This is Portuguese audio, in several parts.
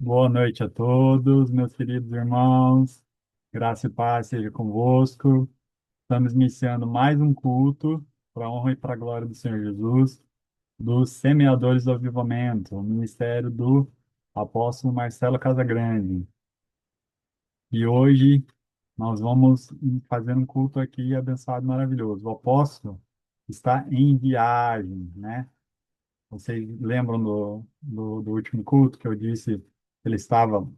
Boa noite a todos, meus queridos irmãos. Graça e paz seja convosco. Estamos iniciando mais um culto para a honra e para a glória do Senhor Jesus, dos Semeadores do Avivamento, o ministério do apóstolo Marcelo Casagrande. E hoje nós vamos fazer um culto aqui abençoado, maravilhoso. O apóstolo está em viagem, né? Vocês lembram do último culto que eu disse que ele estava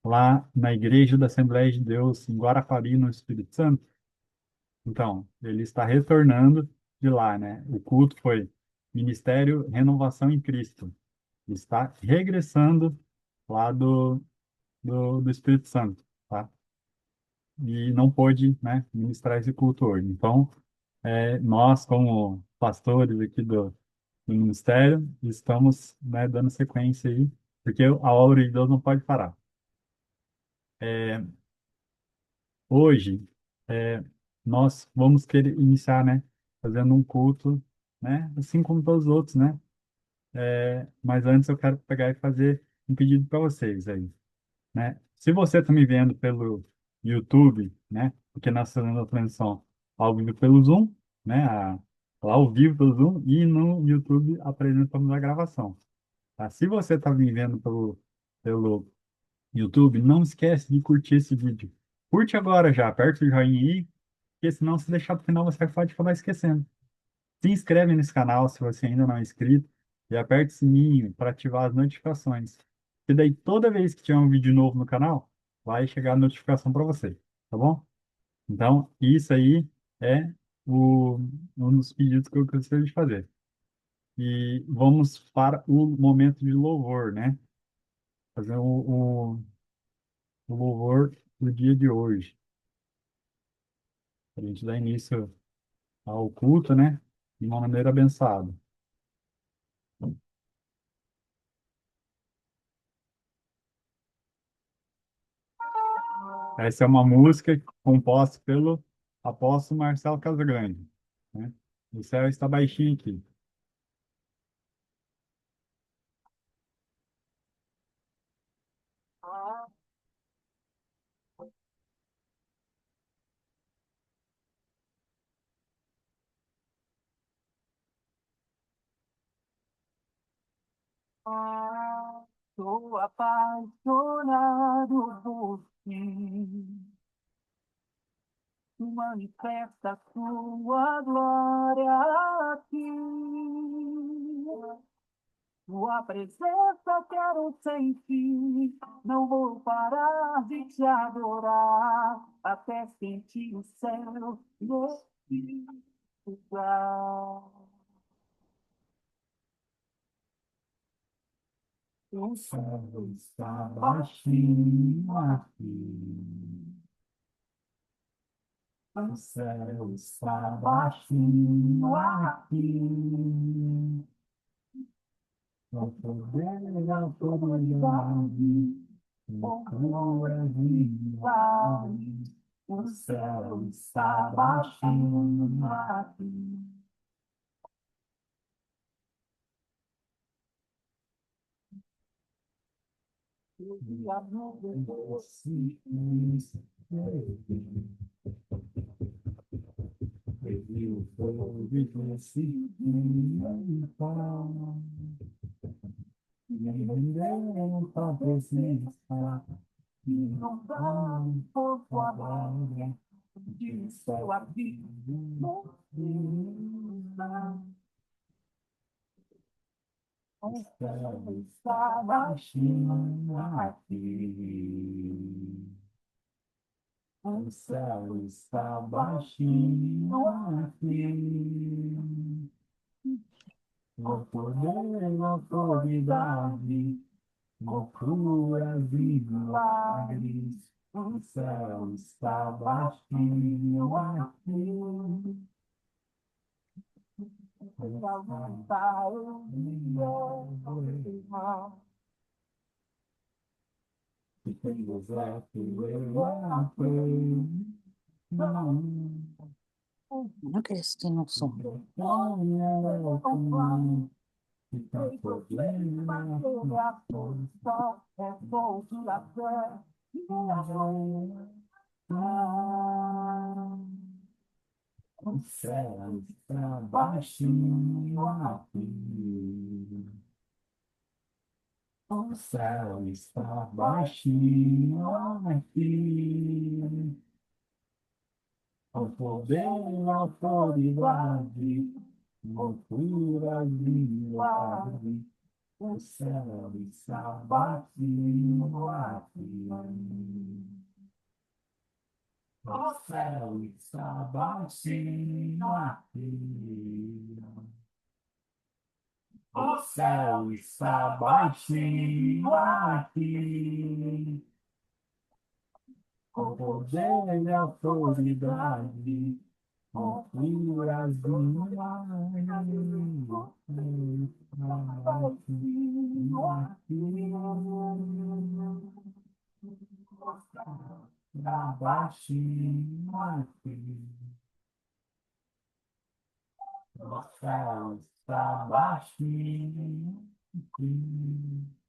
lá na Igreja da Assembleia de Deus, em Guarapari, no Espírito Santo? Então, ele está retornando de lá, né? O culto foi Ministério Renovação em Cristo. Ele está regressando lá do Espírito Santo, tá? E não pôde, né, ministrar esse culto hoje. Então, nós, como pastores aqui do ministério, estamos, né, dando sequência aí, porque a obra de Deus não pode parar. Hoje, é, nós vamos querer iniciar, né, fazendo um culto, né, assim como todos os outros, né? Mas antes eu quero pegar e fazer um pedido para vocês aí, né? Se você está me vendo pelo YouTube, né, porque nós estamos fazendo a transmissão ao vivo pelo Zoom, né, lá ao vivo pelo Zoom, e no YouTube apresentamos a gravação, tá? Se você está me vendo pelo YouTube, não esquece de curtir esse vídeo. Curte agora já, aperta o joinha aí, porque senão se deixar para o final você pode acabar esquecendo. Se inscreve nesse canal se você ainda não é inscrito e aperte o sininho para ativar as notificações. E daí toda vez que tiver um vídeo novo no canal, vai chegar a notificação para você, tá bom? Então, isso aí é um dos pedidos que eu gostaria de fazer. E vamos para o momento de louvor, né? Fazer o louvor do dia de hoje. A gente dá início ao culto, né? De uma maneira abençoada. Essa é uma música composta pelo apóstolo Marcelo Casagrande, né? O céu está baixinho aqui. Sou apaixonado por ti. Tu manifesta tua glória aqui. Tua presença quero sentir. Não vou parar de te adorar até sentir o céu nesse lugar. O céu está baixinho aqui. O céu está baixinho aqui. O poder da autoridade, loucuras e milagres. O céu está baixinho aqui. E a nuvem doce, e o fogo doce, e paz. Ninguém tua presença, e não dá por tua glória, de céu a vida. O céu está baixinho aqui. O céu está baixinho aqui. O poder, a autoridade, loucuras e milagres. O céu está baixinho aqui. Levantar o dia, que tem deserto eu apei. Não, No que estoy no son. não é comum. que tem problema, só é bom que a fé. O céu está baixinho aqui. O céu está baixinho aqui. O poder, a autoridade, loucura e milagre. O céu está baixinho aqui. O céu está baixinho aqui. O céu está baixinho aqui. Com poder e autoridade, com curas do milagre. Está baixinho aqui. O céu está baixinho aqui.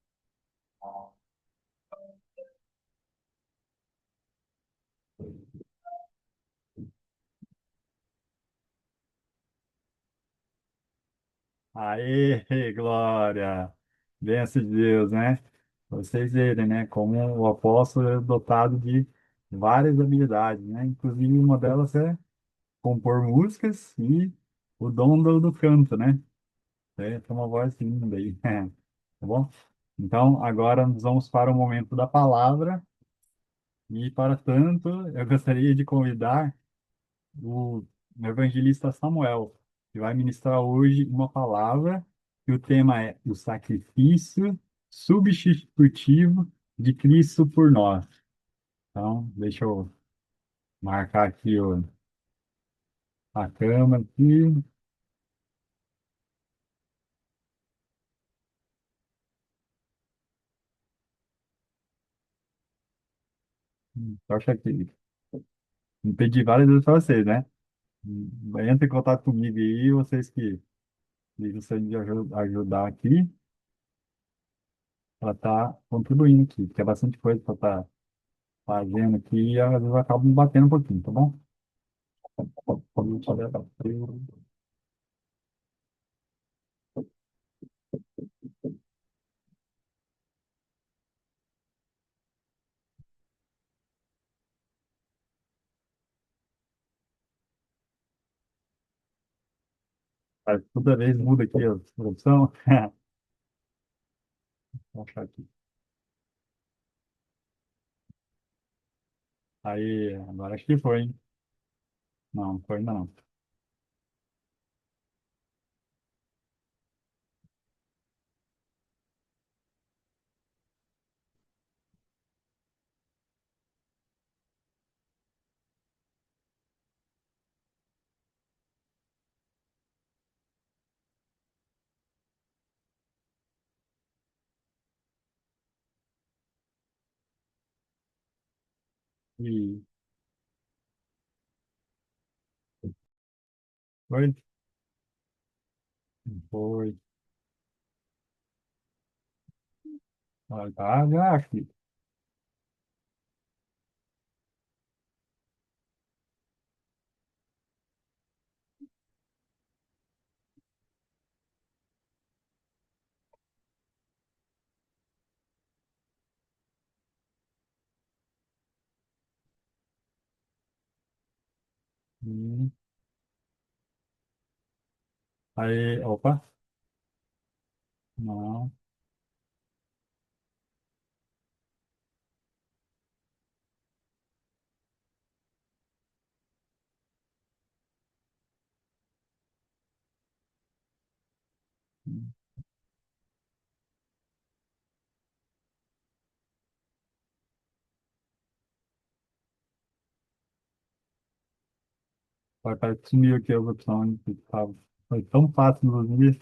Aê, glória! Benção de Deus, né? Vocês verem, né? Como o apóstolo é dotado de várias habilidades, né? Inclusive, uma delas é compor músicas e o dom do canto, né? Tem uma voz linda aí, tá bom? Então, agora nós vamos para o momento da palavra e, para tanto, eu gostaria de convidar o evangelista Samuel, que vai ministrar hoje uma palavra e o tema é o sacrifício substitutivo de Cristo por nós. Então, deixa eu marcar aqui a câmera aqui. Eu acho que me pedi várias vezes para vocês, né? Entre em contato comigo aí, vocês que gostaram de ajudar aqui, para estar contribuindo aqui, porque é bastante coisa para estar fazendo aqui e às vezes eu acabo me batendo um pouquinho, tá bom? Toda vez muda aqui a produção. Vou achar aqui. Aí, agora acho que foi, hein? Não, não foi ainda não. E foi? Não foi. Ah, tá, já acho que. Hum. Aí, opa, não. Parece que sumiu aqui a opção que tava. Foi tão fácil nos dias.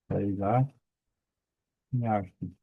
Aí já, me acho.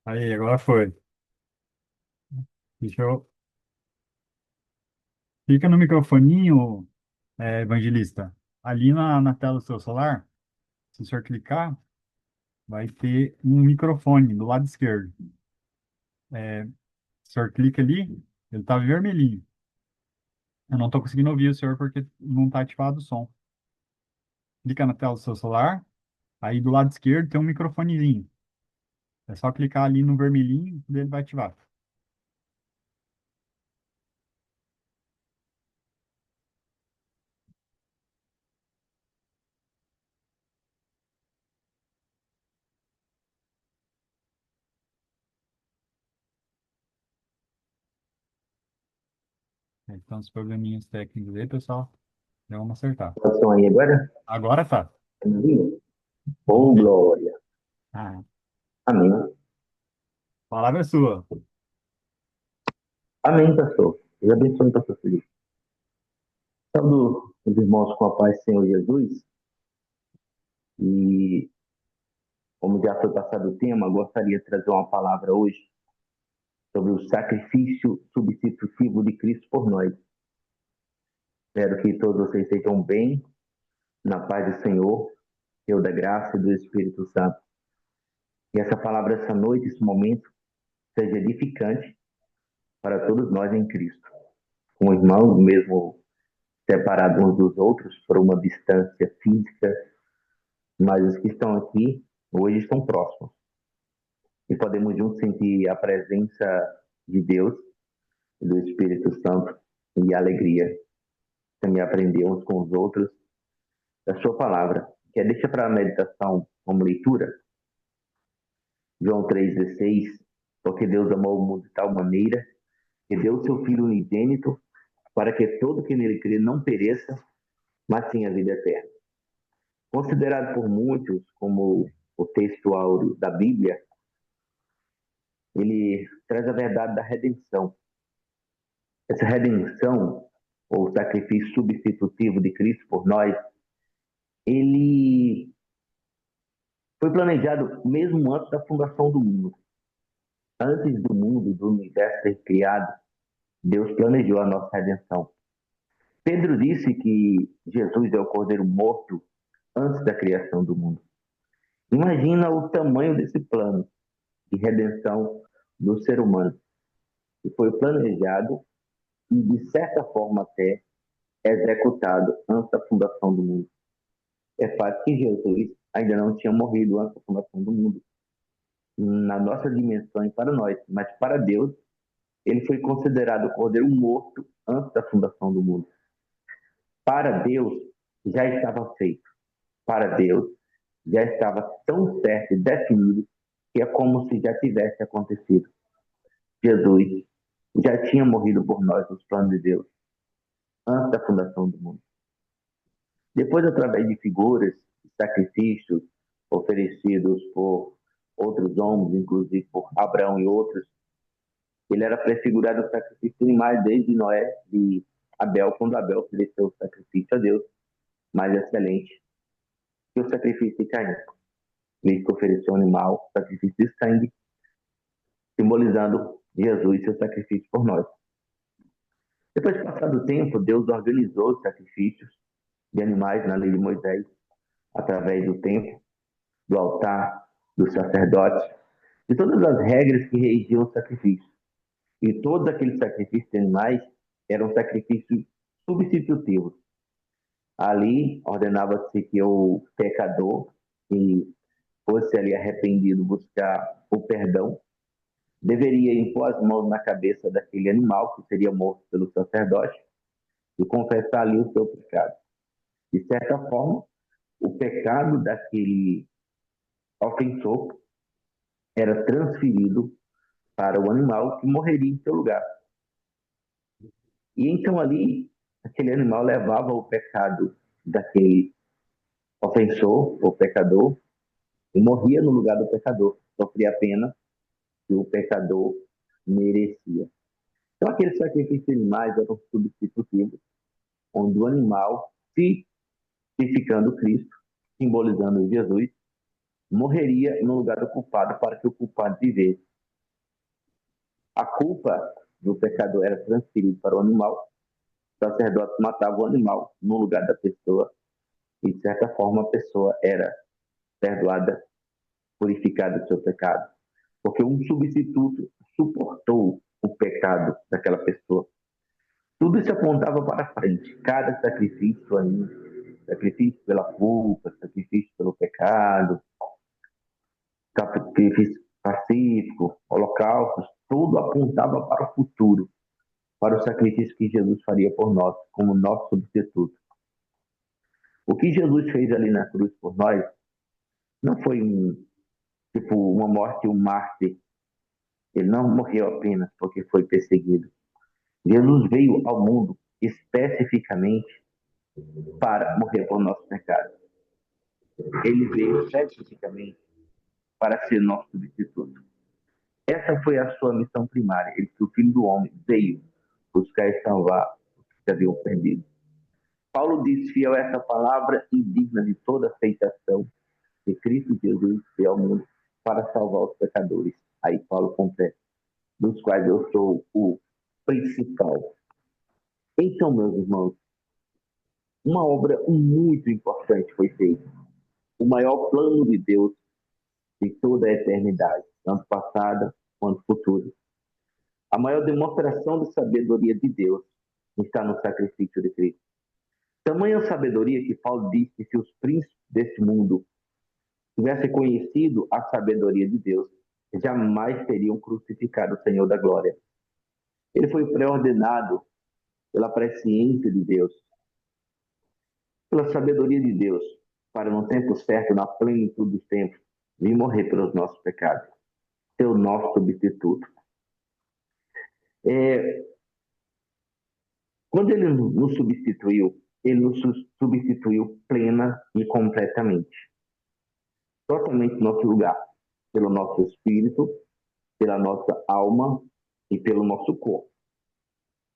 Aí, agora foi. Deixa eu... Fica no microfoninho, evangelista. Ali na tela do seu celular, se o senhor clicar, vai ter um microfone do lado esquerdo. O senhor clica ali, ele tá vermelhinho. Eu não estou conseguindo ouvir o senhor porque não está ativado o som. Clica na tela do seu celular, aí do lado esquerdo tem um microfonezinho. É só clicar ali no vermelhinho e ele vai ativar. Então, os probleminhas técnicos aí, pessoal, já vamos acertar. Situação aí agora? Agora tá. Tá me ouvindo? Vamos Oh, ver. glória. Ah, Amém. a palavra é sua. Amém, pastor. Deus abençoe, pastor Felipe. Saúdo os irmãos com a paz do Senhor Jesus. E, como já foi passado o tema, gostaria de trazer uma palavra hoje sobre o sacrifício substitutivo de Cristo por nós. Espero que todos vocês estejam bem, na paz do Senhor, Deus da graça e do Espírito Santo. E essa palavra, essa noite, esse momento, seja edificante para todos nós em Cristo. Com irmãos, mesmo separados uns dos outros por uma distância física, mas os que estão aqui hoje estão próximos. E podemos juntos sentir a presença de Deus e do Espírito Santo e a alegria também aprender uns com os outros da sua palavra. Que deixa para a meditação como leitura, João 3,16, porque Deus amou o mundo de tal maneira que deu o seu Filho unigênito para que todo que nele crê não pereça, mas tenha vida eterna. Considerado por muitos como o texto áureo da Bíblia, ele traz a verdade da redenção. Essa redenção, ou sacrifício substitutivo de Cristo por nós, ele foi planejado mesmo antes da fundação do mundo. Antes do mundo, do universo ser criado, Deus planejou a nossa redenção. Pedro disse que Jesus é o Cordeiro morto antes da criação do mundo. Imagina o tamanho desse plano de redenção do ser humano, que foi planejado e, de certa forma, até executado antes da fundação do mundo. É fato que Jesus ainda não tinha morrido antes da fundação do mundo, na nossa dimensão e para nós, mas para Deus, ele foi considerado o Cordeiro morto antes da fundação do mundo. Para Deus, já estava feito. Para Deus, já estava tão certo e definido que é como se já tivesse acontecido. Jesus já tinha morrido por nós nos planos de Deus, antes da fundação do mundo. Depois, através de figuras, sacrifícios oferecidos por outros homens, inclusive por Abraão e outros, ele era prefigurado o sacrifício de animais desde Noé e Abel, quando Abel ofereceu o sacrifício a Deus, mais excelente que o sacrifício de Caim. Ele que ofereceu um animal, sacrifício de sangue, simbolizando Jesus e seu sacrifício por nós. Depois de passado o tempo, Deus organizou os sacrifícios de animais na lei de Moisés, através do templo, do altar, dos sacerdotes, de todas as regras que regiam o sacrifício. E todos aqueles sacrifícios de animais eram sacrifícios substitutivos. Ali ordenava-se que o pecador que fosse ali arrependido buscar o perdão, deveria impor as mãos na cabeça daquele animal que seria morto pelo sacerdote e confessar ali o seu pecado. De certa forma, o pecado daquele ofensor era transferido para o animal que morreria em seu lugar. E então ali, aquele animal levava o pecado daquele ofensor, ou pecador, e morria no lugar do pecador, sofria a pena que o pecador merecia. Então, aqueles sacrifícios de animais eram substitutivos, onde o animal, tipificando Cristo, simbolizando Jesus, morreria no lugar do culpado para que o culpado vivesse. A culpa do pecador era transferida para o animal, o sacerdote matava o animal no lugar da pessoa, e de certa forma a pessoa era perdoada, purificada do seu pecado. Porque um substituto suportou o pecado daquela pessoa. Tudo isso apontava para frente. Cada sacrifício aí, sacrifício pela culpa, sacrifício pelo pecado, sacrifício pacífico, holocaustos, tudo apontava para o futuro, para o sacrifício que Jesus faria por nós, como nosso substituto. O que Jesus fez ali na cruz por nós não foi tipo uma morte, um mártir. Ele não morreu apenas porque foi perseguido. Jesus veio ao mundo especificamente para morrer por nossos pecados. Ele veio especificamente para ser nosso substituto. Essa foi a sua missão primária. Ele, o Filho do Homem, veio buscar e salvar os que haviam perdido. Paulo diz: fiel a essa palavra e digna de toda aceitação, que Cristo Jesus veio ao mundo para salvar os pecadores. Aí Paulo completa: dos quais eu sou o principal. Então, meus irmãos, uma obra muito importante foi feita. O maior plano de Deus de toda a eternidade, tanto passada quanto futura. A maior demonstração de sabedoria de Deus está no sacrifício de Cristo. Tamanha sabedoria que Paulo disse que se os príncipes desse mundo tivessem conhecido a sabedoria de Deus, jamais teriam crucificado o Senhor da glória. Ele foi preordenado pela presciência de Deus, pela sabedoria de Deus, para no tempo certo, na plenitude dos tempos, vir morrer pelos nossos pecados, ser o nosso substituto. Quando ele nos substituiu, ele nos substituiu plena e completamente. Totalmente no nosso lugar, pelo nosso espírito, pela nossa alma e pelo nosso corpo.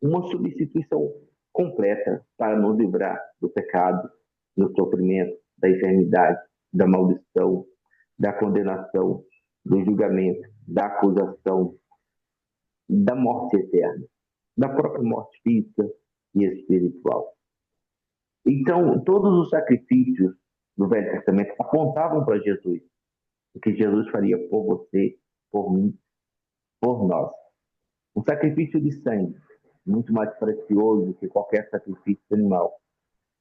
Uma substituição completa para nos livrar do pecado, do sofrimento, da enfermidade, da maldição, da condenação, do julgamento, da acusação, da morte eterna, da própria morte física e espiritual. Então, todos os sacrifícios do Velho Testamento apontavam para Jesus, o que Jesus faria por você, por mim, por nós. Um sacrifício de sangue, muito mais precioso do que qualquer sacrifício animal.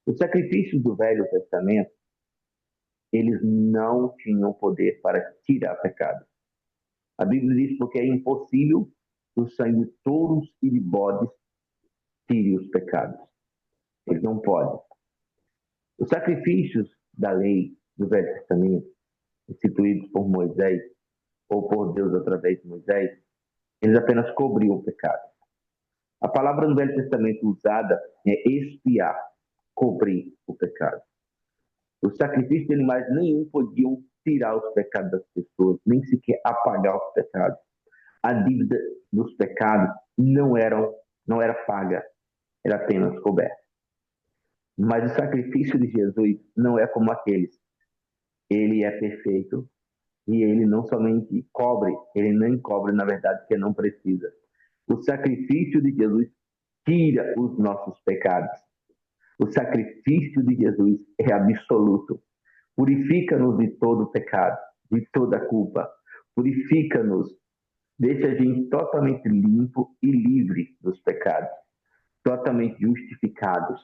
Os sacrifícios do Velho Testamento, eles não tinham poder para tirar pecado. A Bíblia diz porque é impossível que o sangue de touros e de bodes tire os pecados. Eles não podem. Os sacrifícios da lei do Velho Testamento, instituídos por Moisés, ou por Deus através de Moisés, eles apenas cobriam o pecado. A palavra no Velho Testamento usada é expiar, cobrir o pecado. Os sacrifícios de animais nenhum podiam tirar os pecados das pessoas, nem sequer apagar os pecados. A dívida dos pecados não era paga, era apenas coberta. Mas o sacrifício de Jesus não é como aqueles. Ele é perfeito e ele não somente cobre, ele nem cobre, na verdade, porque não precisa. O sacrifício de Jesus tira os nossos pecados. O sacrifício de Jesus é absoluto. Purifica-nos de todo pecado, de toda culpa. Purifica-nos, deixa a gente totalmente limpo e livre dos pecados, totalmente justificados,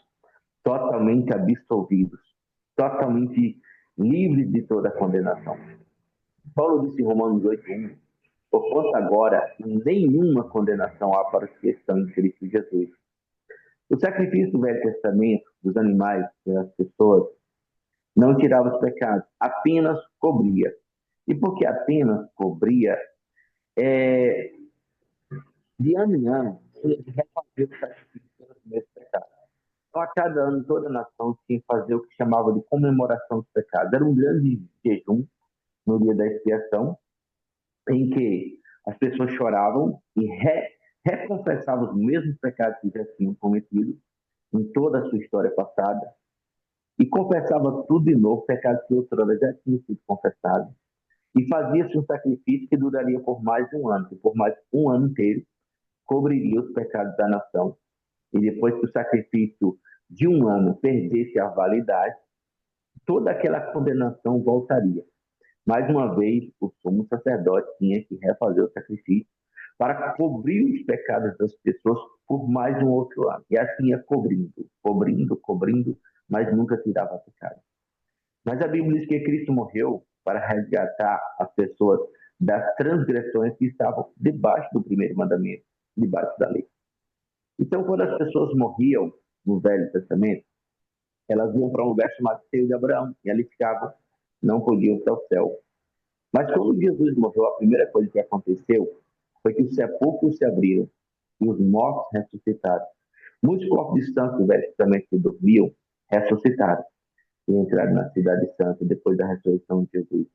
totalmente absolvidos, totalmente livres de toda condenação. Paulo disse em Romanos 8:1: porquanto agora nenhuma condenação há para os que estão em Cristo Jesus. O sacrifício do Velho Testamento, dos animais, das pessoas, não tirava os pecados, apenas cobria. E porque apenas cobria, de ano em ano, ele refazia o sacrifício pelos mesmos pecados. Então, a cada ano, toda a nação tinha que fazer o que chamava de comemoração dos pecados. Era um grande jejum no dia da expiação, em que as pessoas choravam e reconfessavam os mesmos pecados que já tinham cometido em toda a sua história passada, e confessava tudo de novo, pecados que outrora já tinham sido confessados. E fazia-se um sacrifício que duraria por mais de um ano, que por mais um ano inteiro cobriria os pecados da nação. E depois que o sacrifício de um ano perdesse a validade, toda aquela condenação voltaria. Mais uma vez, o sumo sacerdote tinha que refazer o sacrifício para cobrir os pecados das pessoas por mais um outro ano. E assim ia cobrindo, cobrindo, cobrindo, mas nunca tirava pecado. Mas a Bíblia diz que Cristo morreu para resgatar as pessoas das transgressões que estavam debaixo do primeiro mandamento, debaixo da lei. Então, quando as pessoas morriam no Velho Testamento, elas iam para um lugar chamado Seio de Abraão, e ali ficavam, não podiam ir para o céu. Mas quando Jesus morreu, a primeira coisa que aconteceu foi que os sepulcros se abriram e os mortos ressuscitaram. Muitos corpos de santos do Velho Testamento que dormiam ressuscitaram e entraram na Cidade Santa depois da ressurreição de Jesus.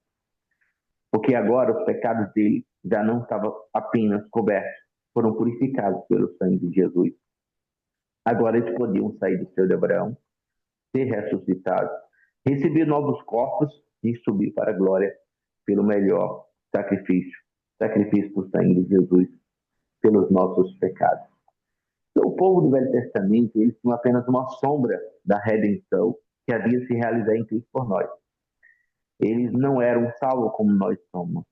Porque agora os pecados dele já não estavam apenas cobertos, foram purificados pelo sangue de Jesus. Agora eles podiam sair do seio de Abraão, ser ressuscitados, receber novos corpos e subir para a glória pelo melhor sacrifício, sacrifício do sangue de Jesus pelos nossos pecados. Então, o povo do Velho Testamento, eles tinham apenas uma sombra da redenção que havia de se realizar em Cristo por nós. Eles não eram salvos como nós somos.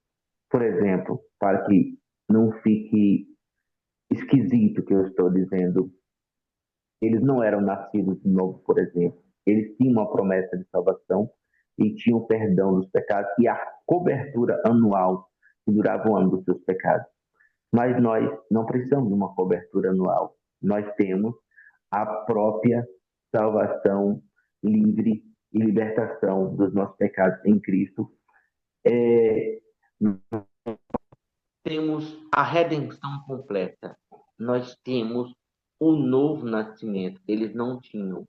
Por exemplo, para que não fique esquisito o que eu estou dizendo, eles não eram nascidos de novo, por exemplo. Eles tinham uma promessa de salvação e tinham o perdão dos pecados e a cobertura anual que durava um ano dos seus pecados. Mas nós não precisamos de uma cobertura anual. Nós temos a própria salvação livre e libertação dos nossos pecados em Cristo. Temos a redenção completa. Nós temos o novo nascimento. Eles não tinham.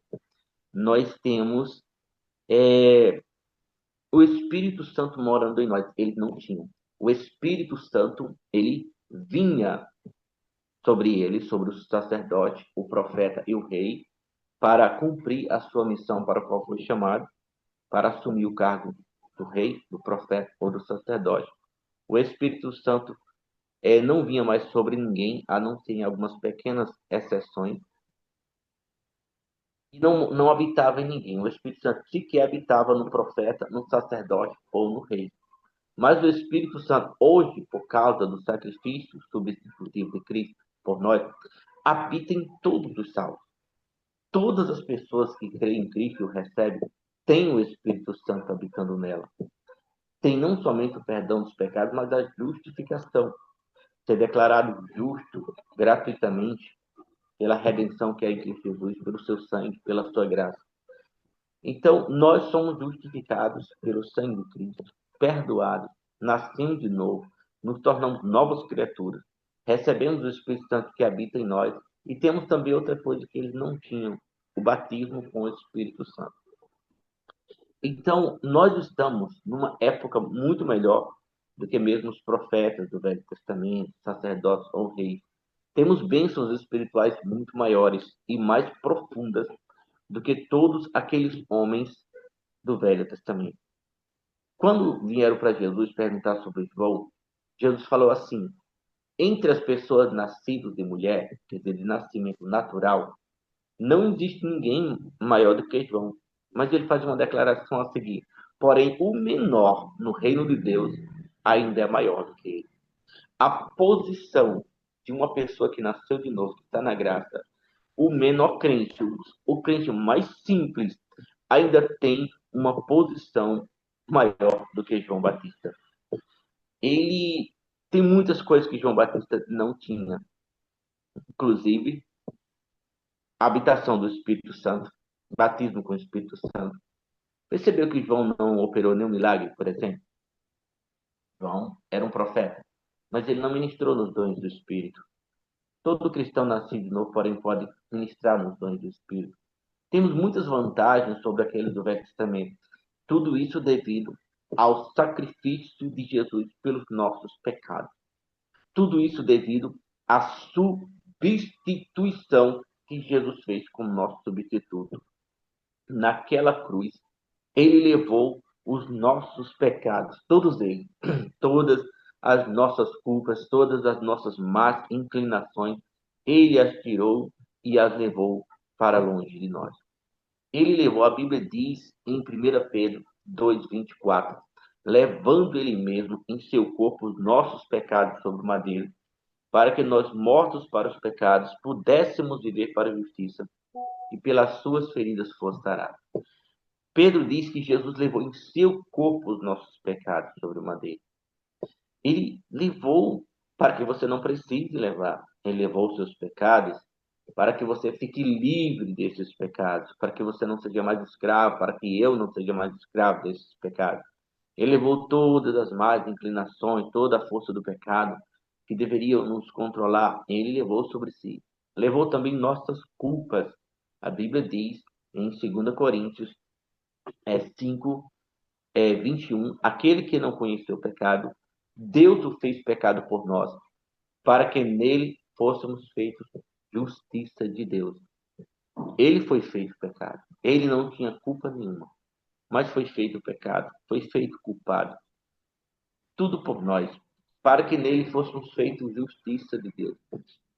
Nós temos o Espírito Santo morando em nós. Eles não tinham. O Espírito Santo, ele vinha sobre eles, sobre o sacerdote, o profeta e o rei, para cumprir a sua missão para a qual foi chamado, para assumir o cargo do rei, do profeta ou do sacerdote. O Espírito Santo não vinha mais sobre ninguém, a não ser em algumas pequenas exceções, e não habitava em ninguém. O Espírito Santo sequer habitava no profeta, no sacerdote ou no rei. Mas o Espírito Santo, hoje, por causa do sacrifício substitutivo de Cristo por nós, habita em todos os salvos. Todas as pessoas que creem em Cristo e o recebem têm o Espírito Santo habitando nela. Tem não somente o perdão dos pecados, mas a justificação. Ser declarado justo gratuitamente pela redenção que é em Cristo Jesus, pelo seu sangue, pela sua graça. Então, nós somos justificados pelo sangue de Cristo, perdoados, nascemos de novo, nos tornamos novas criaturas, recebemos o Espírito Santo que habita em nós e temos também outra coisa que eles não tinham, o batismo com o Espírito Santo. Então, nós estamos numa época muito melhor do que mesmo os profetas do Velho Testamento, sacerdotes ou reis. Temos bênçãos espirituais muito maiores e mais profundas do que todos aqueles homens do Velho Testamento. Quando vieram para Jesus perguntar sobre João, Jesus falou assim: entre as pessoas nascidas de mulher, quer dizer, de nascimento natural, não existe ninguém maior do que João. Mas ele faz uma declaração a seguir: porém, o menor no reino de Deus ainda é maior do que ele. A posição de uma pessoa que nasceu de novo, que está na graça, o menor crente, o crente mais simples, ainda tem uma posição maior do que João Batista. Ele tem muitas coisas que João Batista não tinha, inclusive a habitação do Espírito Santo, batismo com o Espírito Santo. Percebeu que João não operou nenhum milagre, por exemplo? João era um profeta, mas ele não ministrou nos dons do Espírito. Todo cristão nascido de novo, porém, pode ministrar nos dons do Espírito. Temos muitas vantagens sobre aqueles do Velho Testamento. Tudo isso devido ao sacrifício de Jesus pelos nossos pecados. Tudo isso devido à substituição que Jesus fez como nosso substituto. Naquela cruz, ele levou os nossos pecados, todos eles, todas as nossas culpas, todas as nossas más inclinações, ele as tirou e as levou para longe de nós. Ele levou, a Bíblia diz em 1 Pedro 2,24, levando ele mesmo em seu corpo os nossos pecados sobre o madeiro, para que nós, mortos para os pecados, pudéssemos viver para a justiça, e pelas suas feridas fosse sarado. Pedro diz que Jesus levou em seu corpo os nossos pecados sobre o madeiro. Ele levou para que você não precise levar. Ele levou os seus pecados para que você fique livre desses pecados, para que você não seja mais escravo, para que eu não seja mais escravo desses pecados. Ele levou todas as más inclinações, toda a força do pecado que deveriam nos controlar, ele levou sobre si. Levou também nossas culpas. A Bíblia diz em 2 Coríntios 5, 21, aquele que não conheceu o pecado, Deus o fez pecado por nós, para que nele fôssemos feitos justiça de Deus. Ele foi feito pecado. Ele não tinha culpa nenhuma, mas foi feito pecado, foi feito culpado. Tudo por nós, para que nele fôssemos feitos justiça de Deus.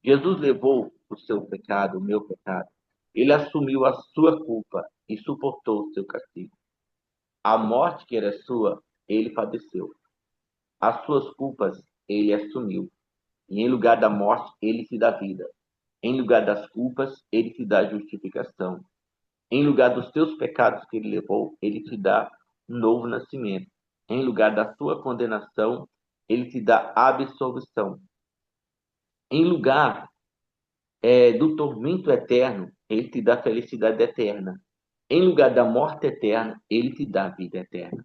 Jesus levou o seu pecado, o meu pecado. Ele assumiu a sua culpa e suportou o seu castigo. A morte que era sua, ele padeceu. As suas culpas, ele assumiu. E em lugar da morte, ele te dá vida. Em lugar das culpas, ele te dá justificação. Em lugar dos teus pecados que ele levou, ele te dá um novo nascimento. Em lugar da tua condenação, ele te dá absolvição. Em lugar do tormento eterno, ele te dá felicidade eterna. Em lugar da morte eterna, ele te dá vida eterna.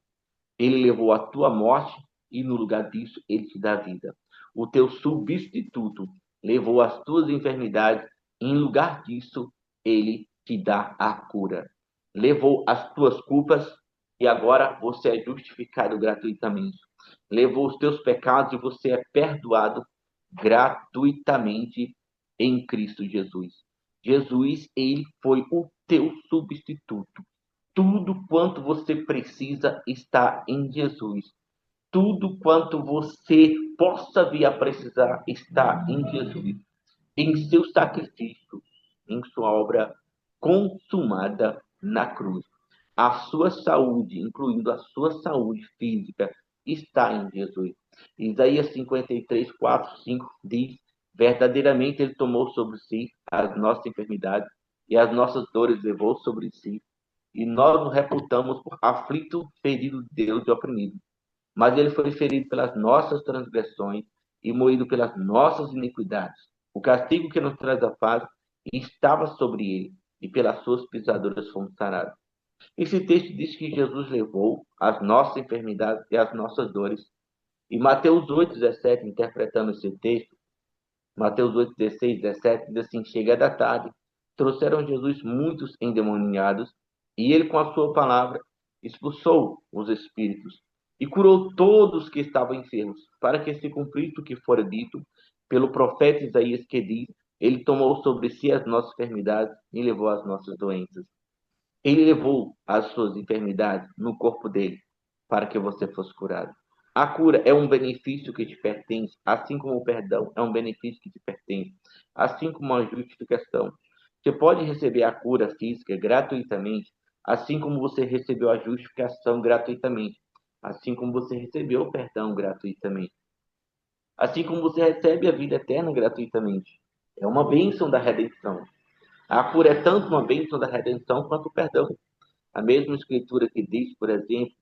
Ele levou a tua morte e no lugar disso ele te dá vida. O teu substituto levou as tuas enfermidades e em lugar disso ele te dá a cura. Levou as tuas culpas e agora você é justificado gratuitamente. Levou os teus pecados e você é perdoado gratuitamente em Cristo Jesus. Jesus, ele foi o teu substituto. Tudo quanto você precisa está em Jesus. Tudo quanto você possa vir a precisar está em Jesus, em seu sacrifício, em sua obra consumada na cruz. A sua saúde, incluindo a sua saúde física, está em Jesus. Isaías 53, 4, 5 diz: verdadeiramente ele tomou sobre si as nossas enfermidades e as nossas dores levou sobre si. E nós nos reputamos por aflito, ferido de Deus e oprimido. Mas ele foi ferido pelas nossas transgressões e moído pelas nossas iniquidades. O castigo que nos traz a paz estava sobre ele, e pelas suas pisaduras fomos sarados. Esse texto diz que Jesus levou as nossas enfermidades e as nossas dores. E Mateus 8,17, interpretando esse texto, Mateus 8,16, 17, diz assim: chegada a tarde, trouxeram a Jesus muitos endemoniados, e ele, com a sua palavra, expulsou os espíritos e curou todos que estavam enfermos, para que se cumprisse o que fora dito pelo profeta Isaías, que diz: ele tomou sobre si as nossas enfermidades e levou as nossas doenças. Ele levou as suas enfermidades no corpo dele, para que você fosse curado. A cura é um benefício que te pertence, assim como o perdão é um benefício que te pertence, assim como a justificação. Você pode receber a cura física gratuitamente, assim como você recebeu a justificação gratuitamente, assim como você recebeu o perdão gratuitamente, assim como você recebe a vida eterna gratuitamente. É uma bênção da redenção. A cura é tanto uma bênção da redenção quanto o perdão. A mesma escritura que diz, por exemplo,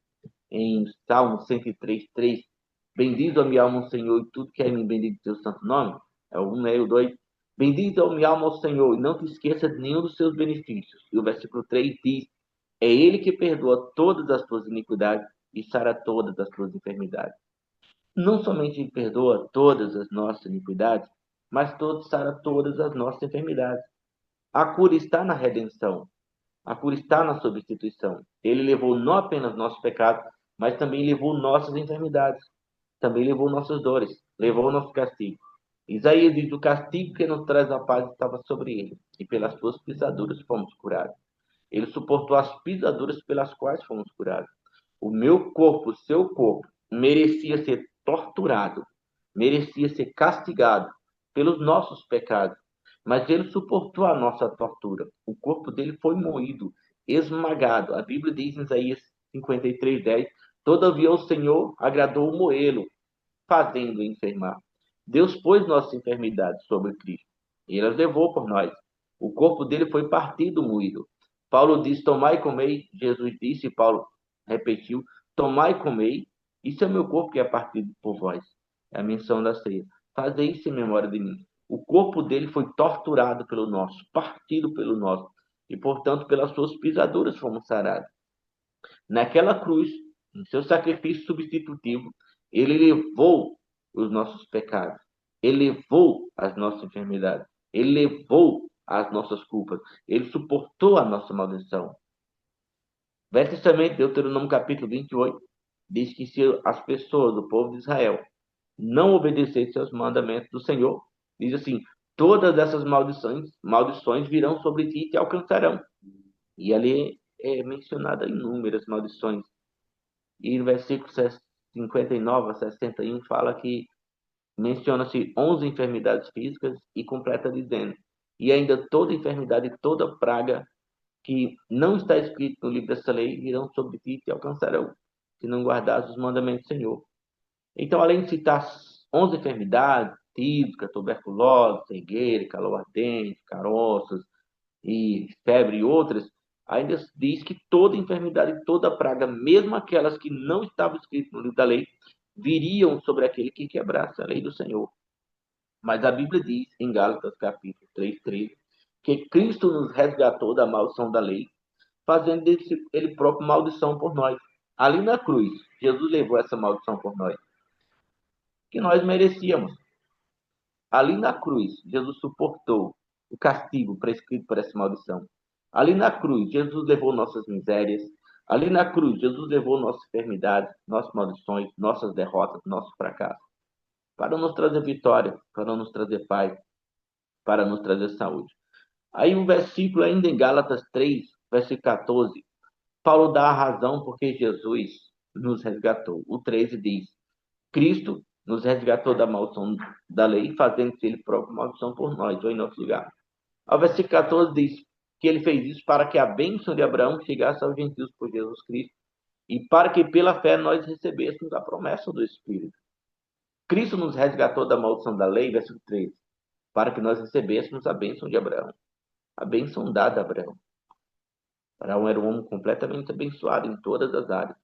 em Salmo 103:3, bendize a minha alma ao Senhor e tudo que é em mim, bendito teu santo nome. É o 1, né? O 2. Bendize a minha alma ao Senhor e não te esqueça de nenhum dos seus benefícios. E o versículo 3 diz, é ele que perdoa todas as tuas iniquidades e sara todas as tuas enfermidades. Não somente ele perdoa todas as nossas iniquidades, mas sara todas as nossas enfermidades. A cura está na redenção. A cura está na substituição. Ele levou não apenas nossos pecados, mas também levou nossas enfermidades. Também levou nossas dores. Levou o nosso castigo. Isaías diz: o castigo que nos traz a paz estava sobre ele, e pelas suas pisaduras fomos curados. Ele suportou as pisaduras pelas quais fomos curados. O meu corpo, o seu corpo, merecia ser torturado, merecia ser castigado pelos nossos pecados, mas ele suportou a nossa tortura. O corpo dele foi moído, esmagado. A Bíblia diz em Isaías 53:10: Todavia o Senhor agradou moê-lo, fazendo-o enfermar. Deus pôs nossas enfermidades sobre Cristo. Ele as levou por nós. O corpo dele foi partido, moído. Paulo diz: Tomai e comei. Jesus disse, e Paulo repetiu: Tomai e comei. Isso é meu corpo que é partido por vós. É a menção da ceia. Fazei isso em memória de mim. O corpo dele foi torturado pelo nosso, partido pelo nosso. E, portanto, pelas suas pisaduras fomos sarados. Naquela cruz, em seu sacrifício substitutivo, ele levou os nossos pecados, ele levou as nossas enfermidades, ele levou as nossas culpas, ele suportou a nossa maldição. Velho Testamento, Deuteronômio capítulo 28, diz que se as pessoas do povo de Israel não obedecessem aos mandamentos do Senhor, diz assim: todas essas maldições virão sobre ti e te alcançarão. E ali é mencionada inúmeras maldições. E no versículo 59 a 61 fala que menciona-se 11 enfermidades físicas e completa dizendo: e ainda toda enfermidade e toda praga que não está escrito no livro dessa lei virão sobre ti e te alcançarão, se não guardares os mandamentos do Senhor. Então, além de citar 11 enfermidades físicas, tuberculose, cegueira, calor ardente, caroças e febre e outras, ainda diz que toda enfermidade, toda praga, mesmo aquelas que não estavam escritas no livro da lei, viriam sobre aquele que quebrasse a lei do Senhor. Mas a Bíblia diz, em Gálatas capítulo 3:13, que Cristo nos resgatou da maldição da lei, fazendo ele próprio maldição por nós. Ali na cruz, Jesus levou essa maldição por nós, que nós merecíamos. Ali na cruz, Jesus suportou o castigo prescrito por essa maldição. Ali na cruz, Jesus levou nossas misérias. Ali na cruz, Jesus levou nossas enfermidades, nossas maldições, nossas derrotas, nossos fracassos, para nos trazer vitória, para nos trazer paz, para nos trazer saúde. Aí um versículo ainda em Gálatas 3, versículo 14, Paulo dá a razão porque Jesus nos resgatou. O 13 diz: Cristo nos resgatou da maldição da lei, fazendo-se ele próprio maldição por nós, ou em nosso lugar. O versículo 14 diz que ele fez isso para que a bênção de Abraão chegasse aos gentios por Jesus Cristo e para que pela fé nós recebêssemos a promessa do Espírito. Cristo nos resgatou da maldição da lei, versículo 13, para que nós recebêssemos a bênção de Abraão, a bênção dada a Abraão. Abraão era um homem completamente abençoado em todas as áreas,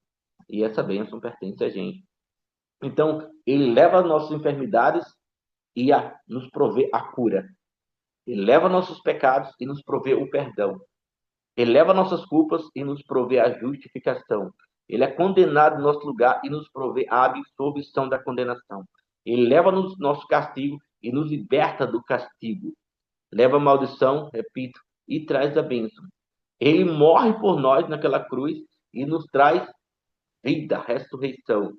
e essa bênção pertence a gente. Então, ele leva as nossas enfermidades e nos provê a cura. Ele leva nossos pecados e nos provê o perdão. Ele leva nossas culpas e nos provê a justificação. Ele é condenado no nosso lugar e nos provê a absolvição da condenação. Ele leva nosso castigo e nos liberta do castigo. Leva a maldição, repito, e traz a bênção. Ele morre por nós naquela cruz e nos traz vida, ressurreição.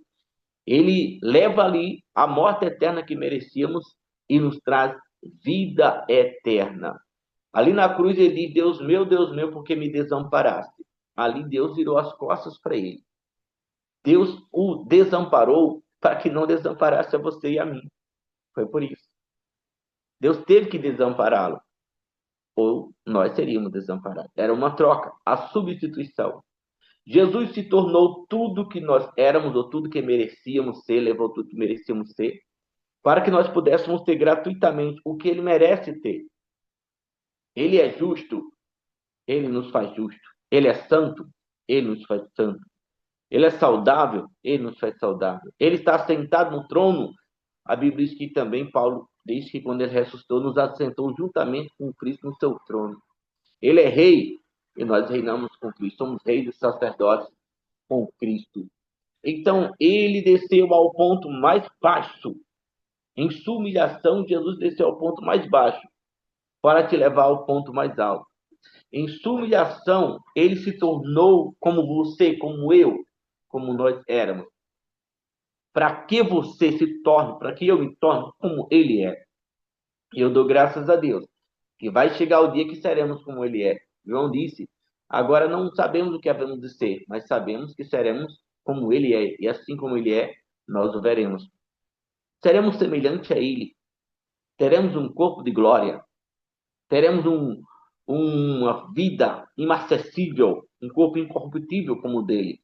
Ele leva ali a morte eterna que merecíamos e nos traz vida eterna. Ali na cruz ele diz: Deus meu, por que me desamparaste? Ali Deus virou as costas para ele. Deus o desamparou para que não desamparasse a você e a mim. Foi por isso. Deus teve que desampará-lo, ou nós seríamos desamparados. Era uma troca, a substituição. Jesus se tornou tudo que nós éramos, ou tudo que merecíamos ser, levou tudo que merecíamos ser, para que nós pudéssemos ter gratuitamente o que ele merece ter. Ele é justo, ele nos faz justo. Ele é santo, ele nos faz santo. Ele é saudável, ele nos faz saudável. Ele está sentado no trono. A Bíblia diz que também Paulo diz que quando ele ressuscitou, nos assentou juntamente com Cristo no seu trono. Ele é rei e nós reinamos com Cristo. Somos reis e sacerdotes com Cristo. Então, ele desceu ao ponto mais baixo. Em sua humilhação, Jesus desceu ao ponto mais baixo para te levar ao ponto mais alto. Em sua humilhação, ele se tornou como você, como eu, como nós éramos. Para que você se torne, para que eu me torne como ele é. E eu dou graças a Deus que vai chegar o dia que seremos como ele é. João disse Agora não sabemos o que havemos de ser, mas sabemos que seremos como ele é, e assim como ele é, nós o veremos. Seremos semelhante a ele, teremos um corpo de glória, teremos uma vida inacessível, um corpo incorruptível como o dele.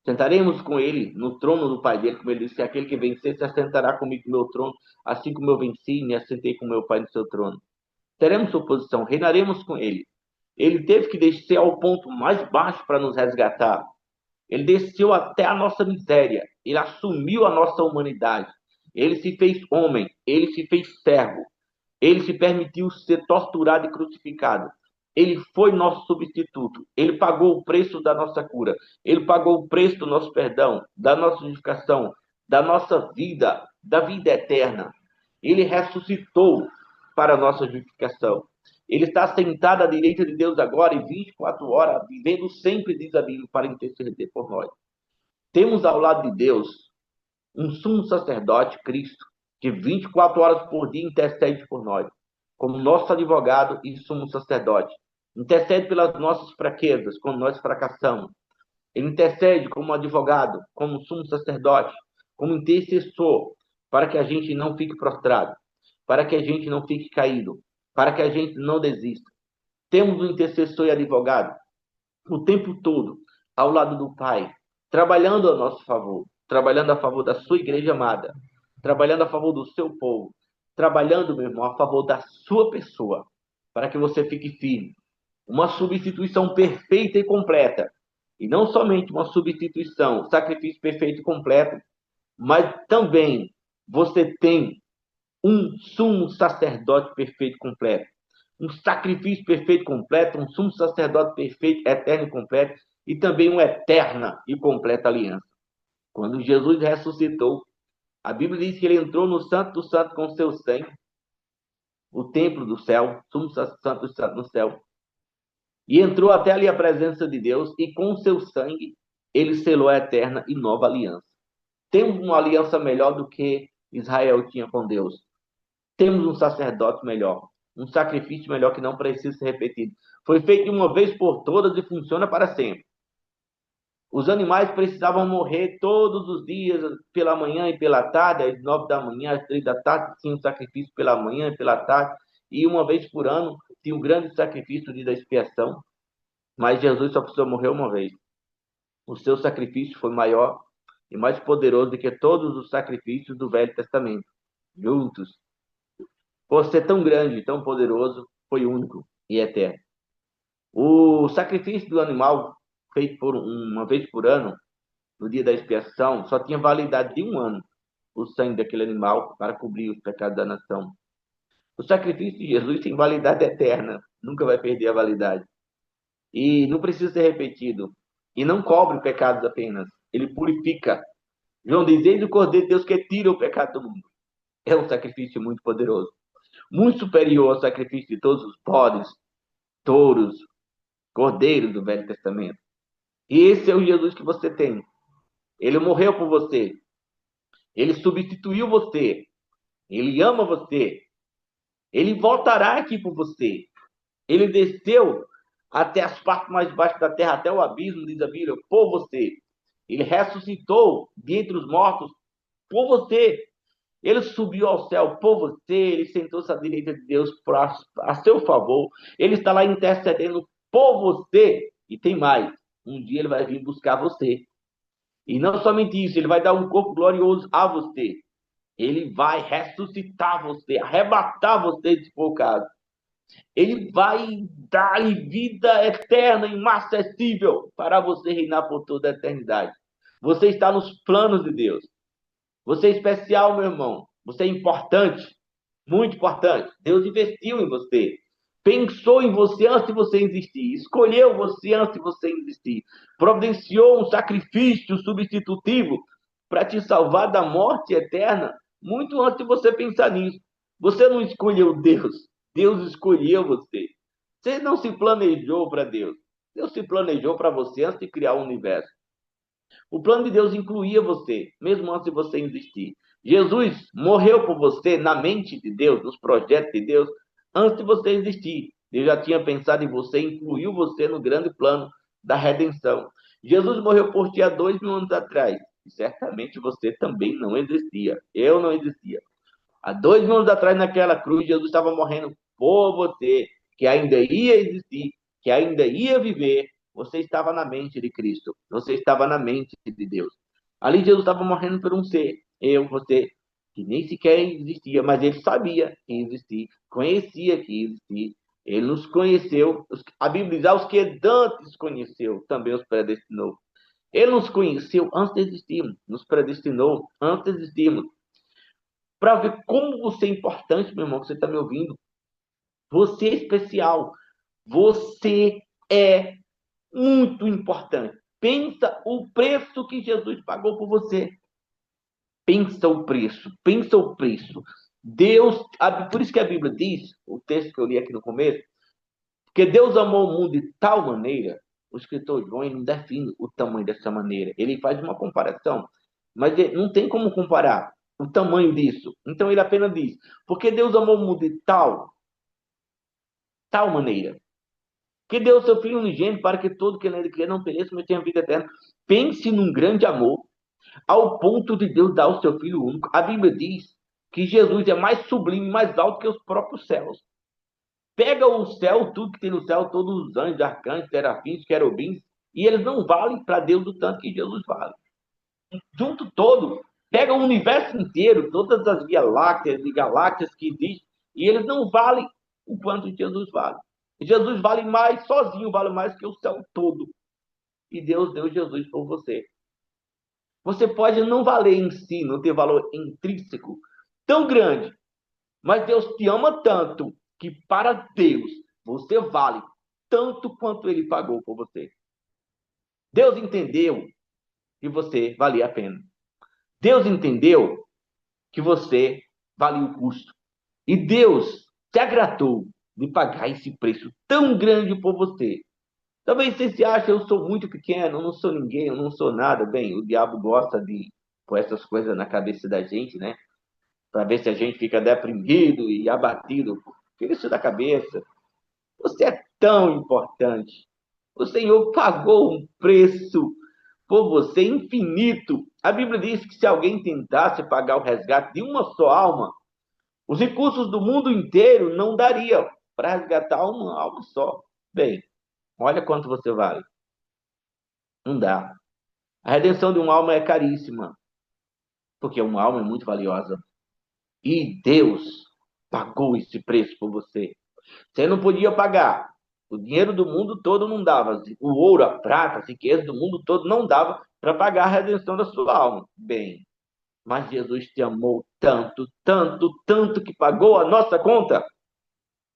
Sentaremos com ele no trono do Pai dele, como ele disse, aquele que vencer se assentará comigo no meu trono, assim como eu venci e me assentei com meu Pai no seu trono. Teremos sua posição, reinaremos com ele. Ele teve que descer ao ponto mais baixo para nos resgatar. Ele desceu até a nossa miséria. Ele assumiu a nossa humanidade. Ele se fez homem. Ele se fez servo. Ele se permitiu ser torturado e crucificado. Ele foi nosso substituto. Ele pagou o preço da nossa cura. Ele pagou o preço do nosso perdão, da nossa justificação, da nossa vida, da vida eterna. Ele ressuscitou para a nossa justificação. Ele está sentado à direita de Deus agora e 24 horas, vivendo sempre, diz a Bíblia, para interceder por nós. Temos ao lado de Deus um sumo sacerdote, Cristo, que 24 horas por dia intercede por nós, como nosso advogado e sumo sacerdote. Intercede pelas nossas fraquezas, quando nós fracassamos. Ele intercede como advogado, como sumo sacerdote, como intercessor, para que a gente não fique prostrado, para que a gente não fique caído, para que a gente não desista. Temos um intercessor e advogado o tempo todo ao lado do Pai, trabalhando a nosso favor, trabalhando a favor da sua igreja amada, trabalhando a favor do seu povo, trabalhando, meu irmão, a favor da sua pessoa, para que você fique firme. Uma substituição perfeita e completa. E não somente uma substituição, sacrifício perfeito e completo, mas também você tem um sumo sacerdote perfeito e completo, um sacrifício perfeito e completo, um sumo sacerdote perfeito, eterno e completo, e também uma eterna e completa aliança. Quando Jesus ressuscitou, a Bíblia diz que ele entrou no Santo do Santo com seu sangue, o templo do céu, sumo santo do santo no céu, e entrou até ali a presença de Deus, e com seu sangue ele selou a eterna e nova aliança. Temos uma aliança melhor do que Israel tinha com Deus. Temos um sacerdote melhor, um sacrifício melhor que não precisa ser repetido. Foi feito de uma vez por todas e funciona para sempre. Os animais precisavam morrer todos os dias, pela manhã e pela tarde, às 9 da manhã, às 3 da tarde, tinha um sacrifício pela manhã e pela tarde, e uma vez por ano tinha um grande sacrifício de expiação, mas Jesus só precisou morrer uma vez. O seu sacrifício foi maior e mais poderoso do que todos os sacrifícios do Velho Testamento, juntos. Por ser tão grande, tão poderoso, foi único e eterno. O sacrifício do animal, feito por uma vez por ano, no dia da expiação, só tinha validade de um ano, o sangue daquele animal para cobrir os pecados da nação. O sacrifício de Jesus tem validade eterna, nunca vai perder a validade. E não precisa ser repetido. E não cobre pecados apenas, ele purifica. João diz, eis o Cordeiro de Deus que tira o pecado do mundo. É um sacrifício muito poderoso, muito superior ao sacrifício de todos os bodes, touros, cordeiros do Velho Testamento. E esse é o Jesus que você tem. Ele morreu por você. Ele substituiu você. Ele ama você. Ele voltará aqui por você. Ele desceu até as partes mais baixas da terra, até o abismo, diz a Bíblia, por você. Ele ressuscitou dentre os mortos por você. Ele subiu ao céu por você. Ele sentou-se à direita de Deus a seu favor. Ele está lá intercedendo por você. E tem mais. Um dia ele vai vir buscar você. E não somente isso, ele vai dar um corpo glorioso a você. Ele vai ressuscitar você, arrebatar você de for o caso. Ele vai dar vida eterna, inacessível, para você reinar por toda a eternidade. Você está nos planos de Deus. Você é especial, meu irmão. Você é importante, muito importante. Deus investiu em você. Pensou em você antes de você existir. Escolheu você antes de você existir. Providenciou um sacrifício substitutivo para te salvar da morte eterna muito antes de você pensar nisso. Você não escolheu Deus. Deus escolheu você. Você não se planejou para Deus. Deus se planejou para você antes de criar o universo. O plano de Deus incluía você, mesmo antes de você existir. Jesus morreu por você na mente de Deus, nos projetos de Deus, antes de você existir. Deus já tinha pensado em você, incluiu você no grande plano da redenção. Jesus morreu por ti há 2.000 anos atrás. E certamente você também não existia. Eu não existia. Há 2.000 anos atrás, naquela cruz, Jesus estava morrendo por você, que ainda ia existir, que ainda ia viver. Você estava na mente de Cristo. Você estava na mente de Deus. Ali Jesus estava morrendo por um ser, eu, você, que nem sequer existia, mas ele sabia que existia, conhecia que existia. Ele nos conheceu. A Bíblia diz, aos que dantes conheceu, também os predestinou. Ele nos conheceu antes de existirmos, nos predestinou antes de existirmos. Para ver como você é importante, meu irmão, que você está me ouvindo. Você é especial. Você é muito importante. Pensa o preço que Jesus pagou por você. Pensa o preço. Pensa o preço. Deus, por isso que a Bíblia diz, o texto que eu li aqui no começo, porque Deus amou o mundo de tal maneira, o escritor João não define o tamanho dessa maneira. Ele faz uma comparação, mas não tem como comparar o tamanho disso. Então ele apenas diz, porque Deus amou o mundo de tal maneira, que deu seu Filho unigênito para que todo que nele crê não pereça, mas tenha vida eterna. Pense num grande amor, ao ponto de Deus dar o seu Filho único. A Bíblia diz que Jesus é mais sublime, mais alto que os próprios céus. Pega o céu, tudo que tem no céu, todos os anjos, arcanjos, serafins, querubins, e eles não valem para Deus o tanto que Jesus vale. Junto todo, pega o universo inteiro, todas as Via Lácteas e galáxias que existem, e eles não valem o quanto Jesus vale. Jesus vale mais, sozinho vale mais que o céu todo. E Deus deu Jesus por você. Você pode não valer em si, não ter valor intrínseco tão grande, mas Deus te ama tanto que para Deus você vale tanto quanto ele pagou por você. Deus entendeu que você valia a pena. Deus entendeu que você valia o custo. E Deus se agradou de pagar esse preço tão grande por você. Talvez você se ache, eu sou muito pequeno, eu não sou ninguém, eu não sou nada. Bem, o diabo gosta de pôr essas coisas na cabeça da gente, né? Para ver se a gente fica deprimido e abatido. Tira isso da cabeça. Você é tão importante. O Senhor pagou um preço por você infinito. A Bíblia diz que se alguém tentasse pagar o resgate de uma só alma, os recursos do mundo inteiro não dariam para resgatar uma alma só. Bem, olha quanto você vale. Não dá. A redenção de uma alma é caríssima, porque uma alma é muito valiosa. E Deus pagou esse preço por você. Você não podia pagar. O dinheiro do mundo todo não dava. O ouro, a prata, as riquezas do mundo todo não dava para pagar a redenção da sua alma. Bem, mas Jesus te amou tanto, tanto, tanto que pagou a nossa conta.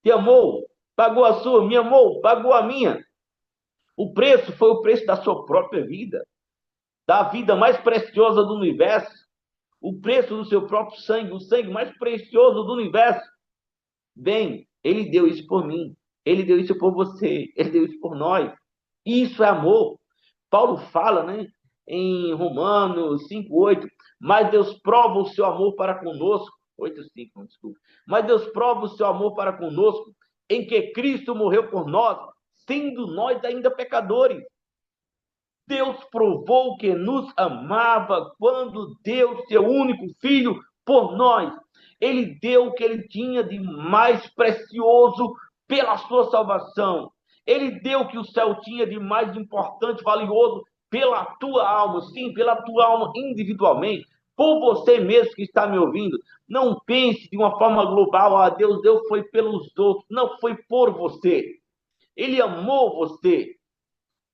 Te amou, pagou a sua, me amou, pagou a minha. O preço foi o preço da sua própria vida, da vida mais preciosa do universo, o preço do seu próprio sangue, o sangue mais precioso do universo. Bem, ele deu isso por mim, ele deu isso por você, ele deu isso por nós. Isso é amor. Paulo fala, né, em Romanos 5:8, mas Deus prova o seu amor para conosco, 8:5, desculpa. Mas Deus prova o seu amor para conosco em que Cristo morreu por nós, sendo nós ainda pecadores. Deus provou que nos amava quando deu seu único filho por nós. Ele deu o que ele tinha de mais precioso pela sua salvação. Ele deu o que o céu tinha de mais importante, valioso pela tua alma, sim, pela tua alma individualmente, por você mesmo que está me ouvindo. Não pense de uma forma global, ah, Deus deu foi pelos outros, não foi por você. Ele amou você.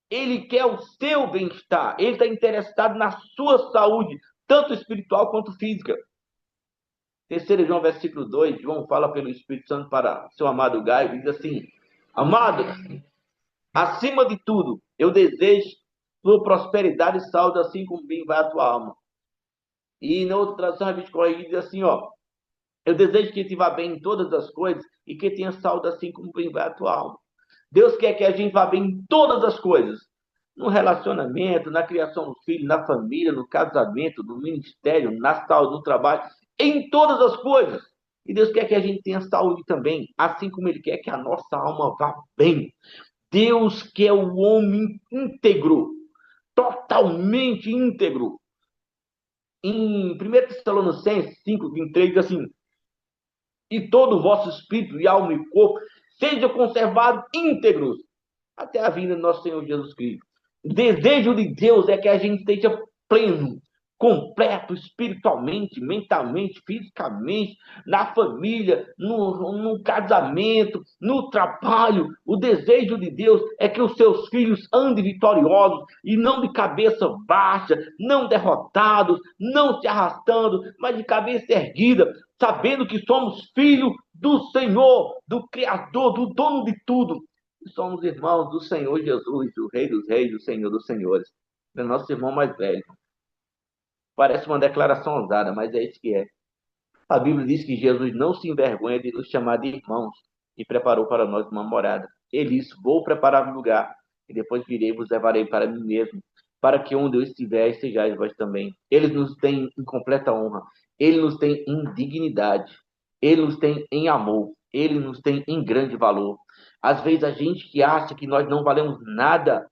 Ele quer o seu bem-estar. Ele está interessado na sua saúde, tanto espiritual quanto física. 3 João, versículo 2, João fala pelo Espírito Santo para seu amado Gaio, diz assim, amado, acima de tudo, eu desejo tua prosperidade e saúde, assim como bem vai a tua alma. E na outra tradução, a gente corrige diz assim, ó, eu desejo que te vá bem em todas as coisas e que tenha saúde, assim como bem vai a tua alma. Deus quer que a gente vá bem em todas as coisas. No relacionamento, na criação do filho, na família, no casamento, no ministério, na saúde, no trabalho, em todas as coisas. E Deus quer que a gente tenha saúde também, assim como Ele quer que a nossa alma vá bem. Deus quer o homem íntegro, totalmente íntegro. Em 1 Tessalonicenses 5:23 diz assim: e todo o vosso espírito e alma e corpo sejam conservados íntegros até a vinda do nosso Senhor Jesus Cristo. O desejo de Deus é que a gente esteja pleno, completo, espiritualmente, mentalmente, fisicamente, na família, no casamento, no trabalho. O desejo de Deus é que os seus filhos andem vitoriosos e não de cabeça baixa, não derrotados, não se arrastando, mas de cabeça erguida, sabendo que somos filhos do Senhor, do Criador, do dono de tudo. E somos irmãos do Senhor Jesus, do Rei dos Reis, do Senhor dos Senhores. É nosso irmão mais velho. Parece uma declaração ousada, mas é isso que é. A Bíblia diz que Jesus não se envergonha de nos chamar de irmãos e preparou para nós uma morada. Ele disse: vou preparar um lugar e depois virei e vos levarei para mim mesmo, para que onde eu estiver, estejais vós também. Ele nos tem em completa honra, ele nos tem em dignidade, ele nos tem em amor, ele nos tem em grande valor. Às vezes a gente que acha que nós não valemos nada,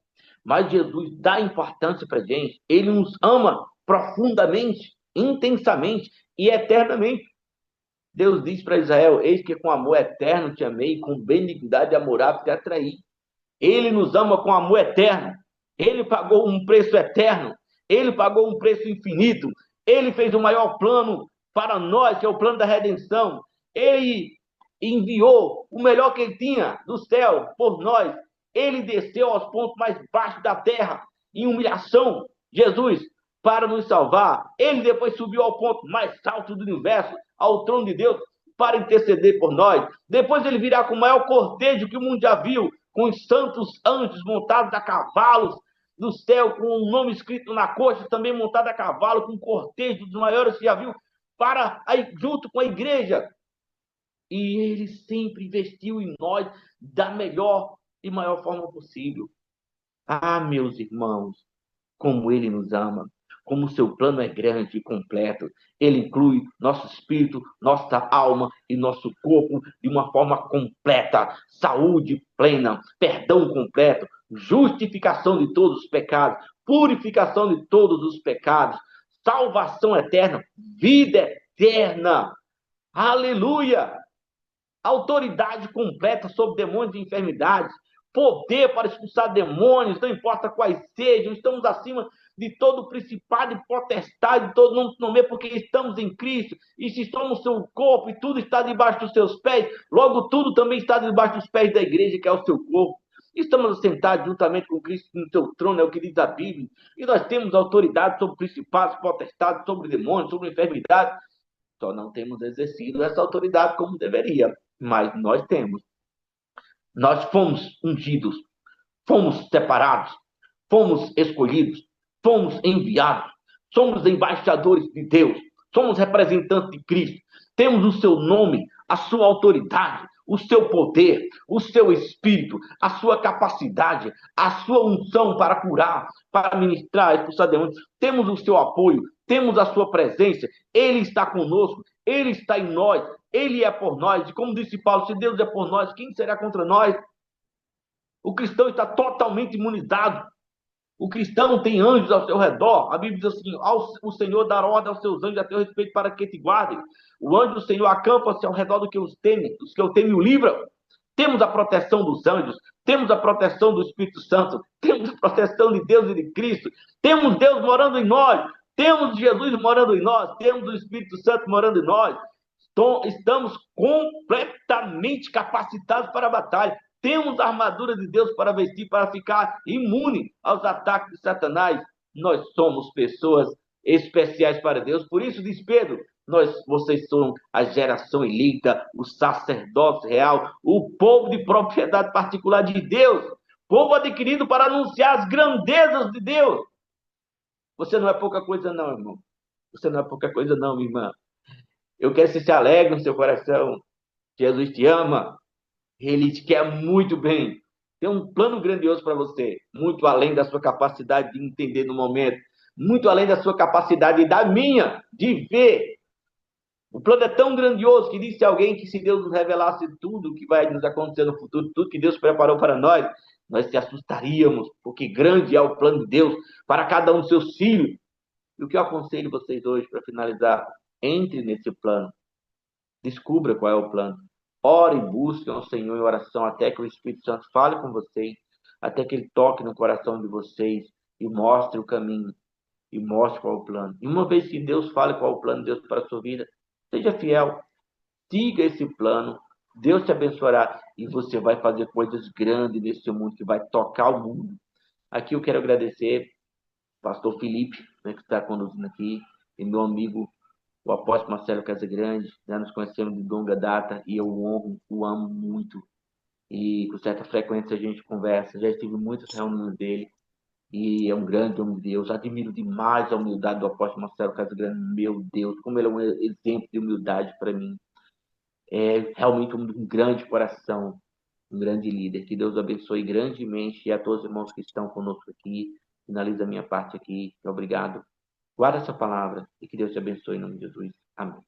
mas Jesus dá importância para a gente, ele nos ama profundamente, intensamente e eternamente. Deus diz para Israel: eis que com amor eterno te amei, com benignidade amorável te atraí. Ele nos ama com amor eterno. Ele pagou um preço eterno. Ele pagou um preço infinito. Ele fez o maior plano para nós, que é o plano da redenção. Ele enviou o melhor que ele tinha do céu por nós. Ele desceu aos pontos mais baixos da terra, em humilhação, Jesus, para nos salvar. Ele depois subiu ao ponto mais alto do universo, ao trono de Deus, para interceder por nós. Depois ele virá com o maior cortejo que o mundo já viu, com os santos anjos montados a cavalos do céu, com o um nome escrito na coxa, também montado a cavalo, com um cortejo dos maiores que já viu, para aí, junto com a igreja. E ele sempre investiu em nós da melhor e maior forma possível. Ah, meus irmãos, como ele nos ama, como o seu plano é grande e completo. Ele inclui nosso espírito, nossa alma e nosso corpo de uma forma completa, saúde plena, perdão completo, justificação de todos os pecados, purificação de todos os pecados, salvação eterna, vida eterna. Aleluia! Autoridade completa sobre demônios e enfermidades, poder para expulsar demônios, não importa quais sejam, estamos acima de todo principado e potestade, de todo nome, porque estamos em Cristo, e se estamos no seu corpo, e tudo está debaixo dos seus pés, logo tudo também está debaixo dos pés da igreja, que é o seu corpo. Estamos assentados juntamente com Cristo no seu trono, é o que diz a Bíblia, e nós temos autoridade sobre principados, potestades, sobre demônios, sobre enfermidades. Só não temos exercido essa autoridade como deveria, mas nós temos. Nós fomos ungidos, fomos separados, fomos escolhidos, fomos enviados, somos embaixadores de Deus, somos representantes de Cristo, temos o seu nome, a sua autoridade, o seu poder, o seu espírito, a sua capacidade, a sua unção para curar, para ministrar, expulsar demônios. Temos o seu apoio, temos a sua presença, ele está conosco, ele está em nós, ele é por nós. E como disse Paulo, se Deus é por nós, quem será contra nós? O cristão está totalmente imunizado. O cristão tem anjos ao seu redor. A Bíblia diz assim: o Senhor dará ordem aos seus anjos a teu respeito para que te guardem. O anjo do Senhor acampa-se ao redor do que os teme, dos que o temem o livram. Temos a proteção dos anjos, temos a proteção do Espírito Santo, temos a proteção de Deus e de Cristo, temos Deus morando em nós, temos Jesus morando em nós, temos o Espírito Santo morando em nós. Estamos completamente capacitados para a batalha. Temos a armadura de Deus para vestir, para ficar imune aos ataques de Satanás. Nós somos pessoas especiais para Deus. Por isso, diz Pedro, vocês são a geração eleita, o sacerdócio real, o povo de propriedade particular de Deus, povo adquirido para anunciar as grandezas de Deus. Você não é pouca coisa não, irmão. Você não é pouca coisa não, minha irmã. Eu quero que você se alegre no seu coração. Jesus te ama. Ele te quer muito bem. Tem um plano grandioso para você, muito além da sua capacidade de entender no momento, muito além da sua capacidade e da minha de ver. O plano é tão grandioso que disse alguém que se Deus nos revelasse tudo o que vai nos acontecer no futuro, tudo que Deus preparou para nós se assustaríamos, porque grande é o plano de Deus para cada um dos seus filhos. E o que eu aconselho vocês hoje para finalizar? Entre nesse plano, descubra qual é o plano. Ore e busque ao Senhor em oração até que o Espírito Santo fale com vocês, até que ele toque no coração de vocês e mostre o caminho e mostre qual é o plano. E uma vez que Deus fale qual é o plano de Deus para a sua vida, seja fiel, siga esse plano, Deus te abençoará e você vai fazer coisas grandes nesse mundo que vai tocar o mundo. Aqui eu quero agradecer o pastor Felipe, né, que está conduzindo aqui, e meu amigo, o apóstolo Marcelo Casagrande, né, nos conhecemos de longa data e eu o honro, o amo muito. E com certa frequência a gente conversa, já estive em muitas reuniões dele e é um grande homem de Deus. Admiro demais a humildade do apóstolo Marcelo Casagrande. Meu Deus, como ele é um exemplo de humildade para mim. É realmente um grande coração, um grande líder. Que Deus abençoe grandemente e a todos os irmãos que estão conosco aqui. Finaliza a minha parte aqui. Obrigado. Guarda essa palavra e que Deus te abençoe em nome de Jesus. Amém.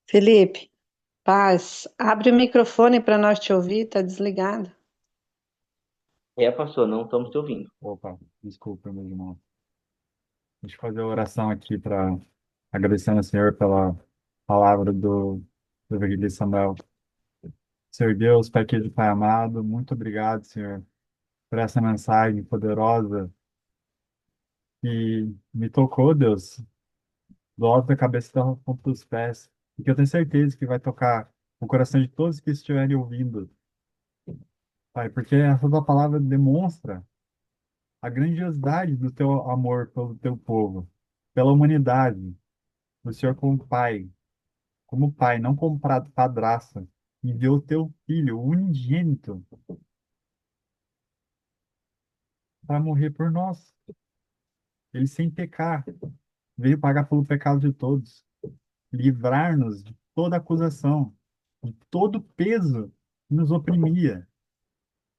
Felipe, paz, abre o microfone para nós te ouvir, tá desligado. Pastor, não estamos te ouvindo. Opa, desculpa, meu irmão. Deixa eu fazer a oração aqui para agradecendo ao Senhor pela palavra do evangelista Samuel. Senhor Deus, Pai querido, Pai amado, muito obrigado, Senhor, por essa mensagem poderosa que me tocou, Deus, do alto da cabeça até o ponto dos pés, e que eu tenho certeza que vai tocar o coração de todos que estiverem ouvindo, Pai, porque essa tua palavra demonstra a grandiosidade do teu amor pelo teu povo, pela humanidade, do Senhor como pai, não como padrasto, enviou o teu filho, o unigênito, para morrer por nós. Ele sem pecar, veio pagar pelo pecado de todos, livrar-nos de toda acusação, de todo peso que nos oprimia,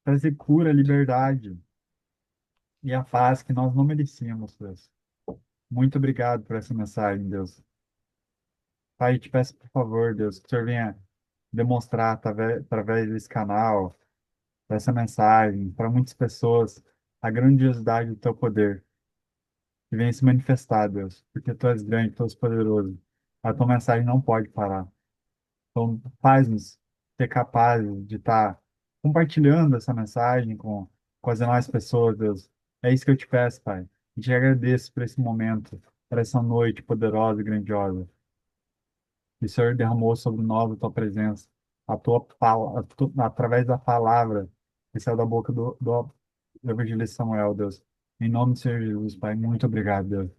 trazer cura, liberdade e a paz que nós não merecíamos, Deus. Muito obrigado por essa mensagem, Deus. Pai, te peço, por favor, Deus, que o Senhor venha demonstrar através desse canal, dessa mensagem, para muitas pessoas, a grandiosidade do teu poder, que venha se manifestar, Deus, porque tu és grande, tu és poderoso. A tua mensagem não pode parar. Então, faz-nos ser capazes de estar compartilhando essa mensagem com as demais pessoas, Deus. É isso que eu te peço, Pai. E te agradeço por esse momento, por essa noite poderosa e grandiosa. Que o Senhor derramou sobre nós a tua presença, através da palavra que saiu da boca do evangelista Samuel, Deus. Em nome do Senhor Jesus, Pai, muito obrigado, Deus.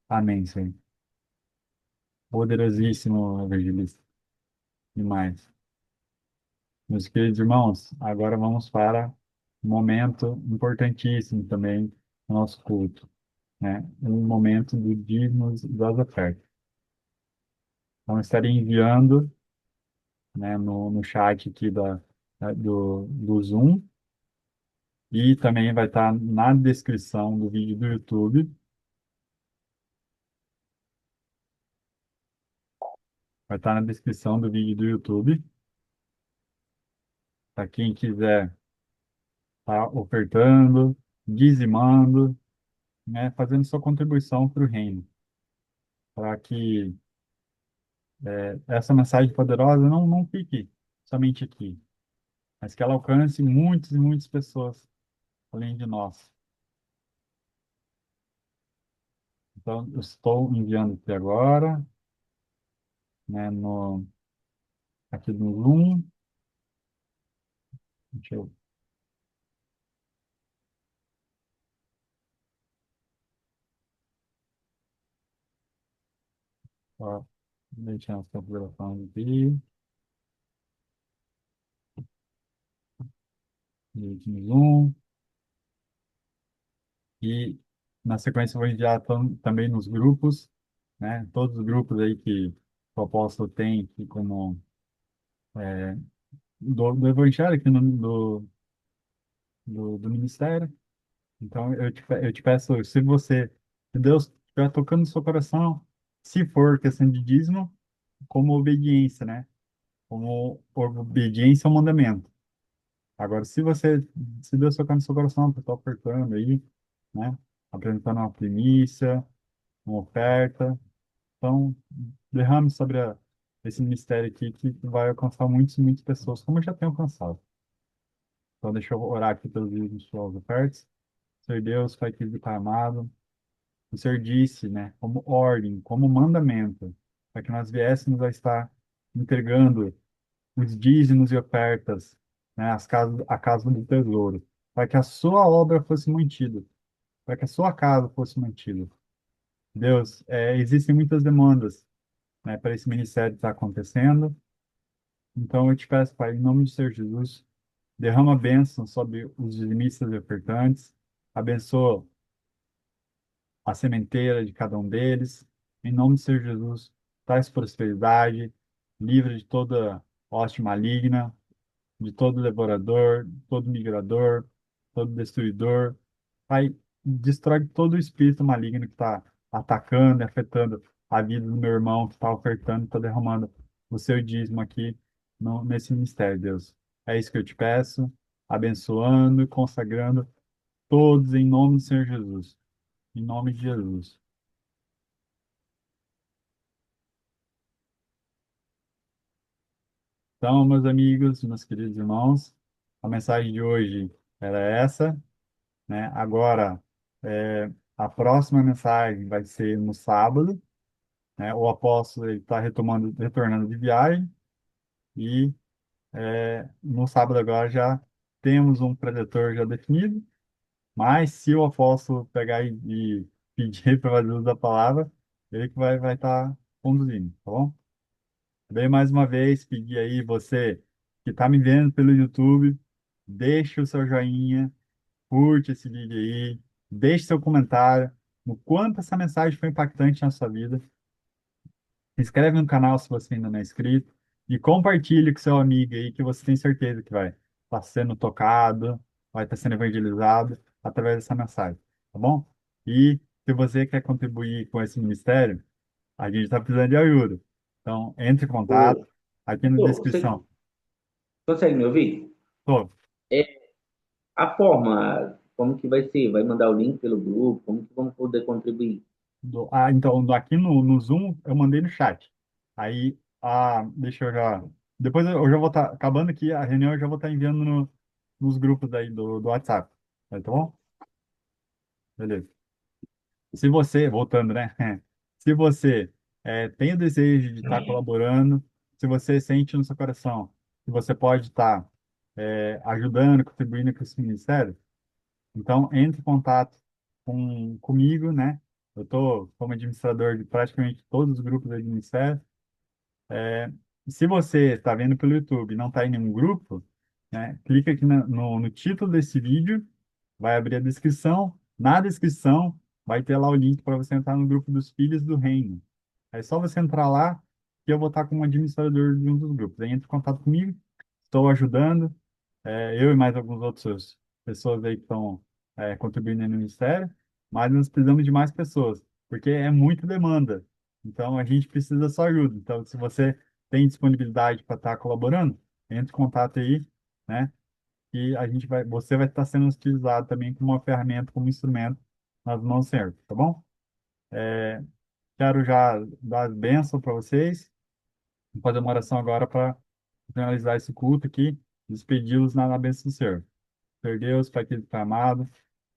Amém, Senhor. Poderosíssimo evangelista. Demais. Meus queridos irmãos, agora vamos para um momento importantíssimo também no nosso culto. né, um momento do dízimos das ofertas. Então, eu estarei enviando, né, no chat aqui do Zoom e também vai estar na descrição do vídeo do YouTube. Vai estar na descrição do vídeo do YouTube. Para quem quiser estar ofertando, dizimando, né, fazendo sua contribuição para o reino, para que essa mensagem poderosa não fique somente aqui, mas que ela alcance muitas e muitas pessoas além de nós. Então, eu estou enviando aqui agora, né, aqui no Zoom. Deixa eu, ó, deixar as configurações aqui, aqui no Zoom. E, na sequência, eu vou enviar também nos grupos, né, todos os grupos aí que o apóstolo tem aqui como do Evangelho, aqui do ministério. Então, eu te peço, se Deus estiver tocando no seu coração, se for questão de dízimo, como obediência, né? Como obediência ao mandamento. Agora, se Deus tocar no seu coração, para estar ofertando aí, né? Apresentando uma primícia, uma oferta, então, derrame sobre esse ministério aqui que vai alcançar muitas e muitas pessoas, como eu já tenho alcançado. Então, deixa eu orar aqui pelos vídeos suas ofertas. Senhor Deus, Pai querido, Pai amado, o Senhor disse, né, como ordem, como mandamento, para que nós viéssemos a estar entregando os dízimos e ofertas, né, a casa do tesouro, para que a sua obra fosse mantida, para que a sua casa fosse mantida. Deus, existem muitas demandas, né, para esse ministério estar acontecendo, então eu te peço, Pai, em nome de Senhor Jesus, derrama bênção sobre os dizimistas e ofertantes, abençoa a sementeira de cada um deles. Em nome de Senhor Jesus, traz prosperidade, livre de toda hoste maligna, de todo devorador, todo migrador, todo destruidor. Pai, destrói todo o espírito maligno que está atacando e afetando a vida do meu irmão, que está ofertando, está derramando o seu dízimo aqui nesse ministério, Deus. É isso que eu te peço, abençoando e consagrando todos em nome do Senhor Jesus. Em nome de Jesus. Então, meus amigos, meus queridos irmãos, a mensagem de hoje era essa, né? Agora, a próxima mensagem vai ser no sábado, né? O apóstolo está retornando de viagem e no sábado agora já temos um preletor já definido, mas se o apóstolo pegar e pedir para fazer uso da palavra, ele que vai estar conduzindo, tá bom? Bem, mais uma vez, pedir aí você que está me vendo pelo YouTube, deixe o seu joinha, curte esse vídeo aí, deixe seu comentário no quanto essa mensagem foi impactante na sua vida. Se inscreve no canal se você ainda não é inscrito e compartilhe com seu amigo aí que você tem certeza que vai estar sendo tocado, vai estar sendo evangelizado através dessa mensagem, tá bom? E se você quer contribuir com esse ministério, a gente está precisando de ajuda. Então, entre em contato Ô, aqui na você descrição. consegue me ouvir? Tô, É, a forma, como que vai ser? Vai mandar o link pelo grupo? Como que vamos poder contribuir? então, aqui no Zoom eu mandei no chat. Aí, deixa eu já. Depois eu já vou estar acabando aqui a reunião, eu já vou estar enviando nos grupos aí do WhatsApp. Tá bom? Beleza. Se você, voltando, né? Se você tem o desejo de estar colaborando, se você sente no seu coração que você pode estar ajudando, contribuindo com esse ministério, então entre em contato comigo, né? Eu estou como administrador de praticamente todos os grupos do ministério. Se você está vendo pelo YouTube e não está em nenhum grupo, né? Clica aqui no título desse vídeo, vai abrir a descrição. Na descrição vai ter lá o link para você entrar no grupo dos Filhos do Reino. É só você entrar lá que eu vou estar como administrador de um dos grupos. Aí entra em contato comigo, estou ajudando, eu e mais algumas outras pessoas aí que estão contribuindo aí no Ministério, mas nós precisamos de mais pessoas, porque é muita demanda. Então a gente precisa da sua ajuda. Então, se você tem disponibilidade para estar colaborando, entre em contato aí, né? E você vai estar sendo utilizado também como uma ferramenta, como instrumento nas mãos do Senhor, tá bom? Quero já dar as bênçãos para vocês. Vou fazer uma oração agora para finalizar esse culto aqui, despedi-los na bênção do Senhor. Senhor Deus, Pai querido, Pai amado,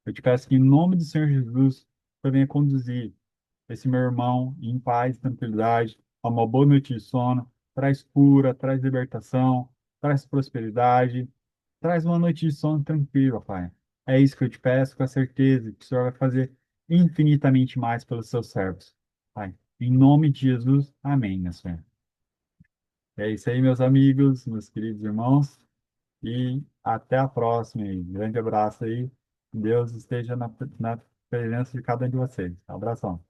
eu te peço que em nome do Senhor Jesus, você venha conduzir esse meu irmão em paz, tranquilidade, a uma boa noite de sono, traz cura, traz libertação, traz prosperidade, traz uma noite de sono tranquila, Pai. É isso que eu te peço, com a certeza que o Senhor vai fazer infinitamente mais pelos seus servos, Pai. Em nome de Jesus, amém, meu Senhor. É isso aí, meus amigos, meus queridos irmãos, e até a próxima. Aí. Grande abraço aí. Deus esteja na presença de cada um de vocês. Abração.